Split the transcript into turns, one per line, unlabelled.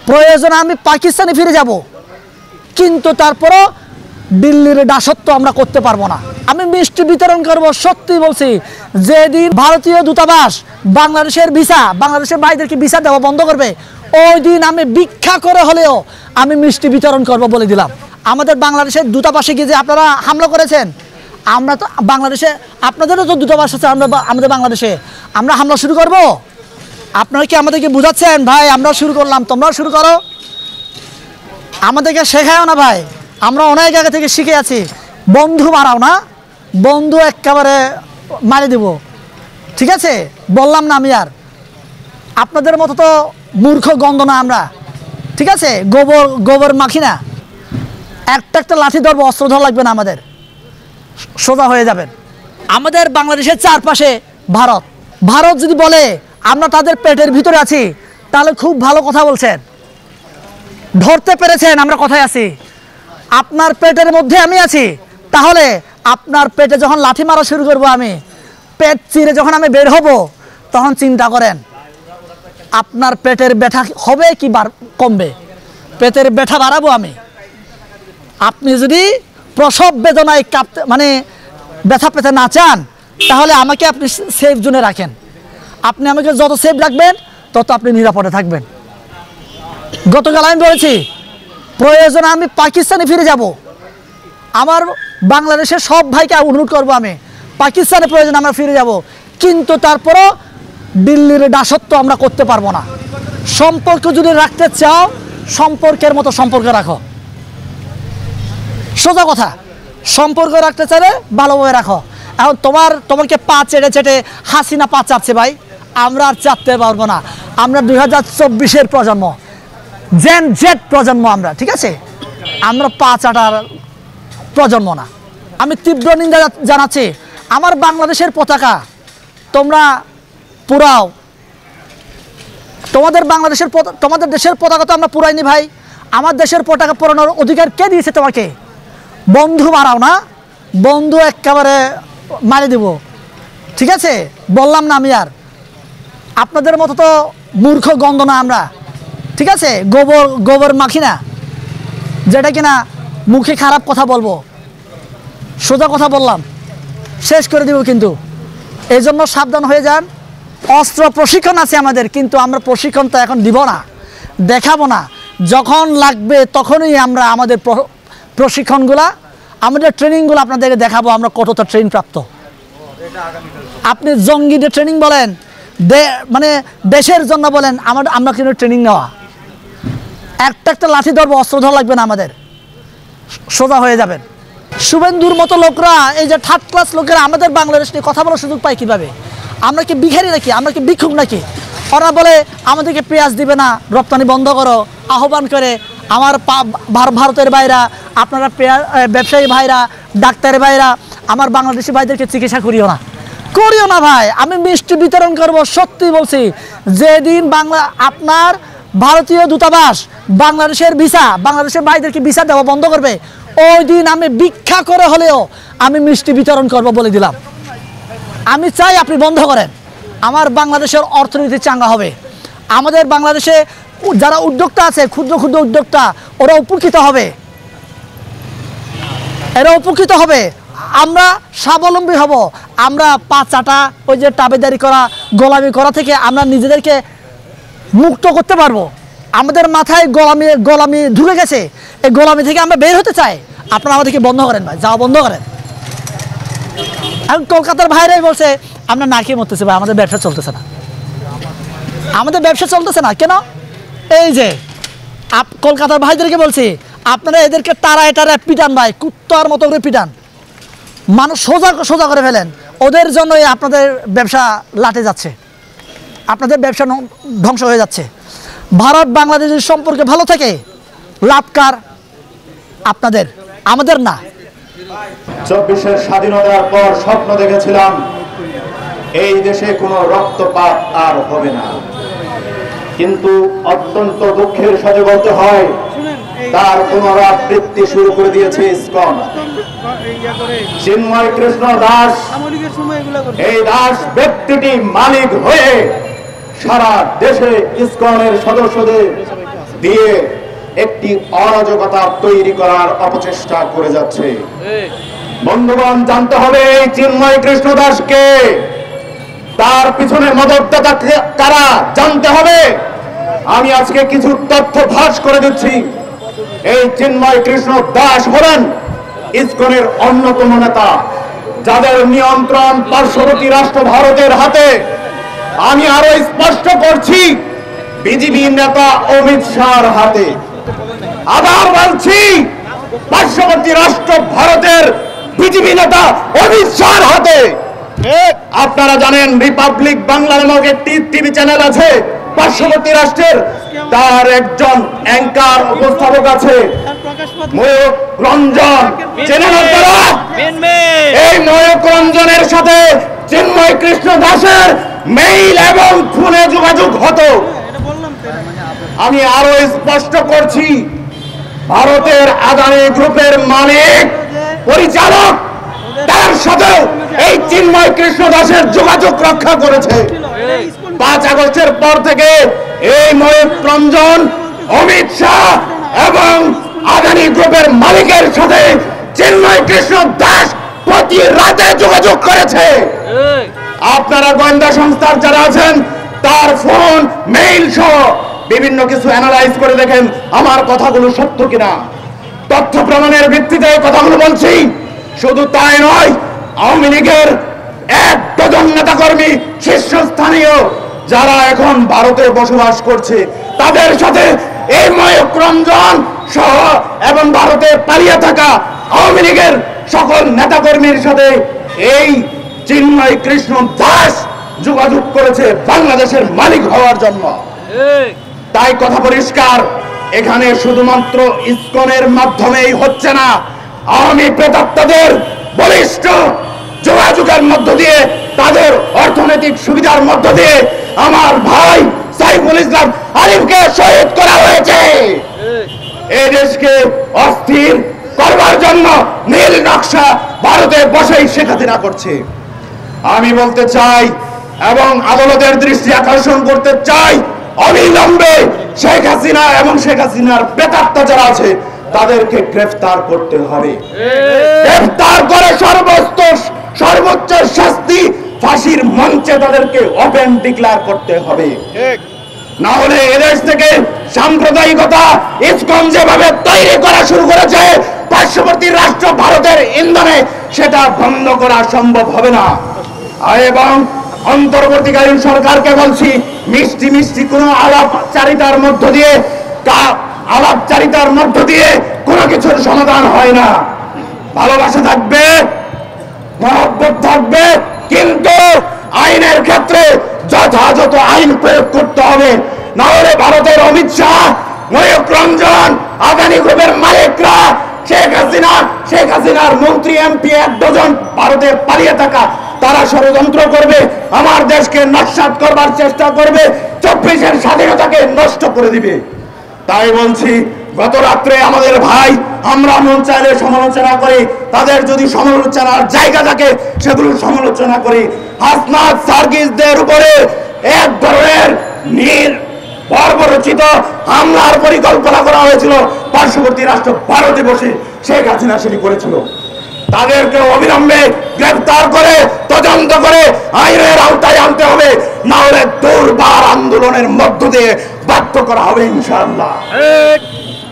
প্রয়োজনে আমি পাকিস্তানে ফিরে যাব, কিন্তু তারপরও দিল্লির দাসত্ব আমরা করতে পারবো না। আমি মিষ্টি বিতরণ করব, সত্যি বলছি। যেদিন ভারতীয় দূতাবাস বাংলাদেশের বাংলাদেশের ভাইদেরকে ভিসা দেওয়া বন্ধ করবে, ওই দিন আমি ভিক্ষা করে হলেও আমি মিষ্টি বিতরণ করব বলে দিলাম। আমাদের বাংলাদেশের দূতাবাসে গিয়ে যে আপনারা হামলা করেছেন, আমরা তো বাংলাদেশে, আপনাদেরও তো দূতাবাস আছে, আমাদের বাংলাদেশে আমরা হামলা শুরু করব? আপনারা কি আমাদেরকে বুঝাচ্ছেন ভাই আমরা শুরু করলাম, তোমরাও শুরু করো? আমাদেরকে শেখাও না ভাই, আমরা অনেক আগে থেকে শিখে আছি। বন্ধু মারাও না, বন্ধু একেবারে মারি দেব, ঠিক আছে? বললাম না আমি আর আপনাদের মতো তো মূর্খ গন্ধ না আমরা, ঠিক আছে? গোবর মাখি না। একটা লাঠি ধরবো, অস্ত্র ধরা লাগবে না, আমাদের সোজা হয়ে যাবেন। আমাদের বাংলাদেশের চারপাশে ভারত যদি বলে আমরা তাদের পেটের ভিতরে আছি, তাহলে খুব ভালো কথা বলছেন, ধরতে পেরেছেন আমরা কোথায় আছি। আপনার পেটের মধ্যে আমি আছি, তাহলে আপনার পেটে যখন লাঠি মারা শুরু করব, আমি পেট চিরে যখন আমি বের হব, তখন চিন্তা করেন আপনার পেটের ব্যথা হবে কি কমবে? পেটের ব্যথা বাড়াবো আমি। আপনি যদি প্রসব বেদনায় ব্যথা পেতে না চান, তাহলে আমাকে আপনি সেফ জোনে রাখেন। আপনি আমাকে যত সেফ রাখবেন, তত আপনি নিরাপদে থাকবেন। গতকাল আমি বলেছি, প্রয়োজনে আমি পাকিস্তানে ফিরে যাব। আমার বাংলাদেশের সব ভাইকে অনুরোধ করব, আমি পাকিস্তানে প্রয়োজনে আমরা ফিরে যাব, কিন্তু তারপরও দিল্লির দাসত্ব আমরা করতে পারবো না। সম্পর্ক যদি রাখতে চাও, সম্পর্কের মতো সম্পর্ক রাখো, সোজা কথা। সম্পর্ক রাখতে চাইলে ভালোভাবে রাখো। এখন তোমাকে পা চেটে হাসিনা পা চাচ্ছে ভাই, আমরা আর চাপতে পারবো না। আমরা 2024-এর প্রজন্ম, জেন জেড প্রজন্ম আমরা, ঠিক আছে? আমরা পা চাটার প্রজন্ম না। আমি তীব্র নিন্দা জানাচ্ছি। আমার বাংলাদেশের পতাকা তোমরা পুরাও, তোমাদের দেশের পতাকা তো আমরা পুরাইনি ভাই। আমার দেশের পতাকা পুরানোর অধিকার কে দিয়েছে তোমাকে? বন্ধু মারাও না, বন্ধু একেবারে মারি দেব, ঠিক আছে? বললাম না আমি আর আপনাদের মতো তো মূর্খ গন্ধ না আমরা, ঠিক আছে? গোবর মাখি না, যেটা কিনা মুখে খারাপ কথা বলবো, সোজা কথা বললাম, শেষ করে দিব কিন্তু। এই জন্য সাবধান হয়ে যান। অস্ত্র প্রশিক্ষণ আছে আমাদের, কিন্তু আমরা প্রশিক্ষণ তো এখন দিব না, দেখাবো না। যখন লাগবে তখনই আমরা আমাদের প্রশিক্ষণগুলা, আমাদের ট্রেনিংগুলো আপনাদেরকে দেখাবো আমরা কতটা ট্রেন প্রাপ্ত। আপনি জঙ্গিদের ট্রেনিং বলেন, দেশের জন্য বলেন, আমরা কিন্তু ট্রেনিং নেওয়া। একটা লাঠি ধরবো, অস্ত্র ধরা লাগবে না, আমাদের সোজা হয়ে যাবেন। শুভেন্দুর মতো লোকরা, এই যে থার্ড ক্লাস লোকেরা আমাদের বাংলাদেশ নিয়ে কথা বলার সুযোগ পায় কিভাবে? আমরা কি ভিখারি নাকি? আমরা কি ভিক্ষুক নাকি? ওরা বলে আমাদেরকে পেঁয়াজ দিবে না, রপ্তানি বন্ধ করো, আহ্বান করে। আমার ভারতের ভাইরা, আপনারা ব্যবসায়ী ভাইরা, ডাক্তারের ভাইরা, আমার বাংলাদেশি ভাইদেরকে চিকিৎসা করিও না ভাই। আমি মিষ্টি বিতরণ করব, সত্যি বলছি। যেদিন আপনার ভারতীয় দূতাবাস বাংলাদেশের ভাইদেরকে ভিসা দেওয়া বন্ধ করবে, ওই দিন আমি ভিক্ষা করে হলেও আমি মিষ্টি বিতরণ করব বলে দিলাম। আমি চাই আপনি বন্ধ করেন, আমার বাংলাদেশের অর্থনীতি চাঙ্গা হবে। আমাদের বাংলাদেশে যারা উদ্যোক্তা আছে, ক্ষুদ্র উদ্যোক্তা, ওরা উপকৃত হবে, আমরা স্বাবলম্বী হব। আমরা পা চাটা, ওই যে তাবেদারি করা, গোলামি করা থেকে আমরা নিজেদেরকে মুক্ত করতে পারবো। আমাদের মাথায় গোলামি ঢুকে গেছে, এই গোলামি থেকে আমরা বের হতে চাই। আপনারা আমাদেরকে বন্ধ করেন ভাই, যাওয়া বন্ধ করেন। এখন কলকাতার ভাইরাই বলছে আমরা না খেয়ে মরতেছি ভাই, আমাদের ব্যবসা চলতেছে না। কেন? এই যে কলকাতার ভাইদেরকে বলছি, আপনারা এদেরকে তারায় পিটান ভাই, কুত্তার মতো করে পিটান, মানুষ সোজা করে ফেলেন। ওদের জন্যই আপনাদের ব্যবসা লাটে যাচ্ছে, আপনাদের ব্যবসা ধ্বংস হয়ে যাচ্ছে। ভারত বাংলাদেশের সম্পর্কে ভালো থাকে, লাভকার আপনাদের, আমাদের না।
24-এর স্বাধীনতার পর স্বপ্ন দেখেছিলাম এই দেশে কোনো রক্তপাত আর হবে না, কিন্তু অত্যন্ত দুঃখের সাথে বলতে হয় তার পুনরাবৃত্তি শুরু করে দিয়েছে ইসকন। চিন্ময় কৃষ্ণ দাস, এই দাস ব্যক্তিটি মালিক হয়ে সারা দেশে ইসকনের সদস্যদের দিয়ে একটি অরাজকতা তৈরি করার অপচেষ্টা করে যাচ্ছে। বন্ধুগণ, জানতে হবে এই চিন্ময় কৃষ্ণ দাসকে, তার পিছনে মদতদাতা কারা জানতে হবে। আমি আজকে কিছু তথ্য ফাঁস করে দিচ্ছি। এই চিন্ময় কৃষ্ণ দাস হলেন ইসকনের অন্যতম নেতা, যাদের নিয়ন্ত্রণ পার্শ্ববর্তী রাষ্ট্র ভারতের হাতে। আমি আরো স্পষ্ট করছি, বিজেপি নেতা অমিত শাহর হাতে। আবার বলছি, পার্শ্ববর্তী রাষ্ট্র ভারতের বিজেপি নেতা অমিত শাহর হাতে। আপনারা জানেন, রিপাবলিক বাংলা নামক একটি টিভি চ্যানেল আছে পার্শ্ববর্তী রাষ্ট্রের, তার একজন অ্যাঙ্কার উপস্থাপক আছে ময়ূক রঞ্জন। চেনেন আপনারা? এই ময়ূক রঞ্জনের সাথে চিন্ময় কৃষ্ণ দাসের মেইল এবং ফোনে যোগাযোগ হতো। আমি আরো স্পষ্ট করছি, ভারতের আদানি গ্রুপের মালিক পরিচালক তার সাথেও এই চিন্ময় কৃষ্ণ দাসের যোগাযোগ রক্ষা করেছে। 5 আগস্টের পর থেকে এই ময়ূক রঞ্জন, অমিত শাহ এবং আদানি গ্রুপের মালিকের সাথে চিন্ময় কৃষ্ণ দাস প্রতি রাতে যোগাযোগ করেছে। আপনারা গোয়েন্দা সংস্থার যারা আছেন, তার ফোন, মেইল সহ বিভিন্ন কিছু অ্যানালাইজ করে দেখেন আমার কথাগুলো সত্য কিনা। তথ্য প্রমাণের ভিত্তিতে কথাগুলো বলছি। শুধু তাই নয়, আওয়ামী লীগের 1 ডজন নেতাকর্মী, শীর্ষস্থানীয় যারা এখন ভারতে বসবাস করছে, তাদের সাথে এই ময়ূক রঞ্জন সহ এবং ভারতে পালিয়ে থাকা আওয়ামী লীগের সকল নেতাকর্মীর সাথে এই চিন্ময় কৃষ্ণ দাস যোগাযোগ করেছে বাংলাদেশের মালিক হওয়ার জন্য। তাই কথা পরিষ্কার, এখানে শুধুমাত্র ইসকনের মাধ্যমেই হচ্ছে না, আওয়ামী প্রেতাত্মাদের বলিষ্ঠ যোগাযোগের মধ্য দিয়ে, তাদের অর্থনৈতিক সুবিধার মধ্য দিয়ে আমার ভাই সাইফুল ইসলাম আলিমকে শহীদ করা হয়েছে। এই দেশকে অস্থির করবার জন্য নীল নকশা ভারতে বসেই শেখ হাসিনা করছে। আমি বলতে চাই এবং আদালতের দৃষ্টি আকর্ষণ করতে চাই, অবিলম্বে শেখ হাসিনা এবং শেখ হাসিনার প্রেতাত্মা যারা আছে তাদেরকে গ্রেফতার করতে হবে। গ্রেফতার করে সর্বোচ্চ শাস্তি, ফাঁসির মঞ্চে তাদেরকে ওপেন ডিক্লেয়ার করতে হবে। না হলে এদেশ থেকে সাম্প্রদায়িকতা ইসকন যেভাবে তৈরি করা শুরু করেছে পার্শ্ববর্তী রাষ্ট্র ভারতের ইন্ধনে, সেটা বন্ধ করা সম্ভব হবে না। এবং অন্তর্বর্তীকালীন সরকারকে বলছি, মিষ্টি মিষ্টি কোনো আলাপচারিতার মধ্য দিয়ে কোনো কিছুর সমাধান হয় না। ভালোবাসা থাকবে, মহব্বত থাকবে, কিন্তু আইনের ক্ষেত্রে যথাযথ আইন প্রয়োগ করতে হবে। না হলে ভারতের অমিত শাহ, ময়ূক রঞ্জন, আদানি গ্রুপের মালিকরা, শেখ হাসিনার মন্ত্রী, এমপি 1 ডজন ভারতে পালিয়ে থাকা, তারা ষড়যন্ত্র করবে, আমার দেশকে নস্যাৎ করবার চেষ্টা করবে, 24-এর স্বাধীনতাকে নষ্ট করে দিবে। তাই বলছি, গত রাত্রে আমাদের ভাই, আমরা মন চাইলে সমালোচনা করি, তাদের যদি সমালোচনার জায়গা থাকে সেগুলো সমালোচনা করি। হাসনাত সার্গিসদের উপরে এক ধরনের বর্বরচিত হামলার পরিকল্পনা করা হয়েছিল পার্শ্ববর্তী রাষ্ট্র ভারতে বসে, শেখ হাসিনা সেটি করেছিল। তাদেরকে অবিলম্বে গ্রেফতার করে তদন্ত করে আইনের আওতায় আনতে হবে, না হলে দুর্বার আন্দোলনের মধ্য দিয়ে বাধ্য করা হবে ইনশাআল্লাহ।